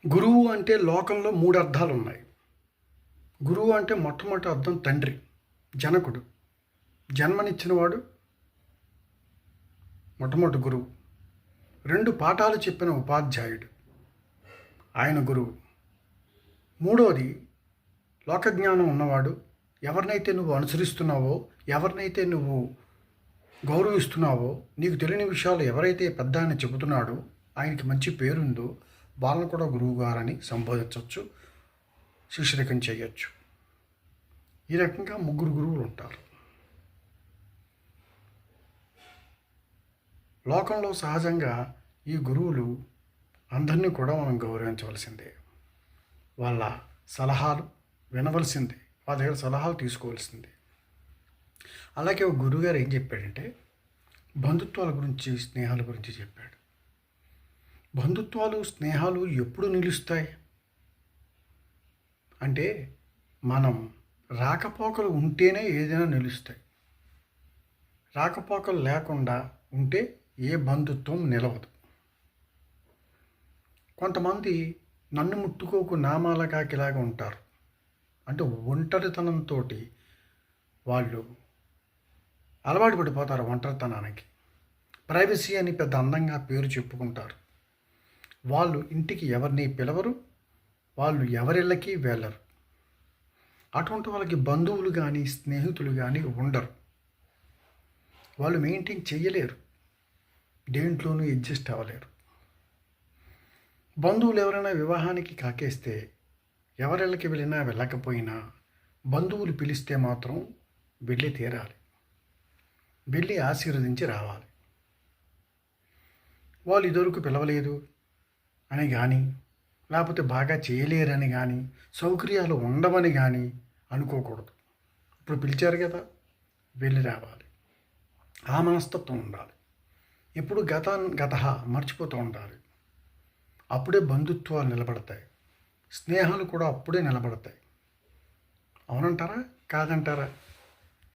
గురువు అంటే లోకంలో 3 అర్థాలున్నాయి. గురువు అంటే మొట్టమొదటి అర్థం తండ్రి, జనకుడు. జన్మనిచ్చినవాడు మొట్టమొదటి గురువు. 2 పాఠాలు చెప్పిన ఉపాధ్యాయుడు, ఆయన గురువు. మూడోది లోకజ్ఞానం ఉన్నవాడు. ఎవరినైతే నువ్వు అనుసరిస్తున్నావో, ఎవరినైతే నువ్వు గౌరవిస్తున్నావో, నీకు తెలియని విషయాలు ఎవరైతే పెద్ద ఆయన చెబుతున్నాడో, ఆయనకి మంచి పేరుందో వాళ్ళని కూడా గురువుగారని సంబోధించవచ్చు, శిష్యరికం చేయొచ్చు. ఈ రకంగా 3 గురువులు ఉంటారు. లోకంలో సహజంగా ఈ గురువులు అందరినీ కూడా మనం గౌరవించవలసిందే. వాళ్ళ సలహాలు వినవలసిందే, వాళ్ళ దగ్గర సలహాలు తీసుకోవాల్సిందే. అలాగే ఒక గురువుగారు ఏం చెప్పాడంటే, బంధుత్వాల గురించి, స్నేహాల గురించి చెప్పాడు. బంధుత్వాలు, స్నేహాలు ఎప్పుడు నిలుస్తాయి అంటే, మనం రాకపోకలు ఉంటేనే ఏదైనా నిలుస్తాయి. రాకపోకలు లేకుండా ఉంటే ఏ బంధుత్వం నిలవదు. కొంతమంది నన్ను ముట్టుకోకు నామాల కాకిలాగా ఉంటారు. అంటే ఒంటరితనంతో వాళ్ళు అలవాటు పడిపోతారు ఒంటరితనానికి. ప్రైవసీ అని పెద్ద అందంగా పేరు చెప్పుకుంటారు. వాళ్ళు ఇంటికి ఎవరిని పిలవరు, వాళ్ళు ఎవరిళ్ళకి వెళ్ళరు. అటువంటి వాళ్ళకి బంధువులు కానీ స్నేహితులు కానీ ఉండరు. వాళ్ళు మెయింటైన్ చేయలేరు, దేంట్లోనూ అడ్జస్ట్ అవ్వలేరు. బంధువులు ఎవరైనా వివాహానికి కాకేస్తే ఎవరిళ్ళకి వెళ్ళినా వెళ్ళకపోయినా బంధువులు పిలిస్తే మాత్రం వెళ్ళి తీరాలి, వెళ్ళి ఆశీర్వదించి రావాలి. వాళ్ళు ఇదివరకు పిలవలేదు అని కానీ, లేకపోతే బాగా చేయలేరని కానీ, సౌకర్యాలు ఉండవని కానీ అనుకోకూడదు. ఇప్పుడు పిలిచారు కదా, వెళ్ళి రావాలి. ఆ మనస్తత్వం ఉండాలి. ఎప్పుడు గత మర్చిపోతూ ఉండాలి. అప్పుడే బంధుత్వాలు నిలబడతాయి, స్నేహాలు కూడా అప్పుడే నిలబడతాయి. అవునంటారా, కాదంటారా?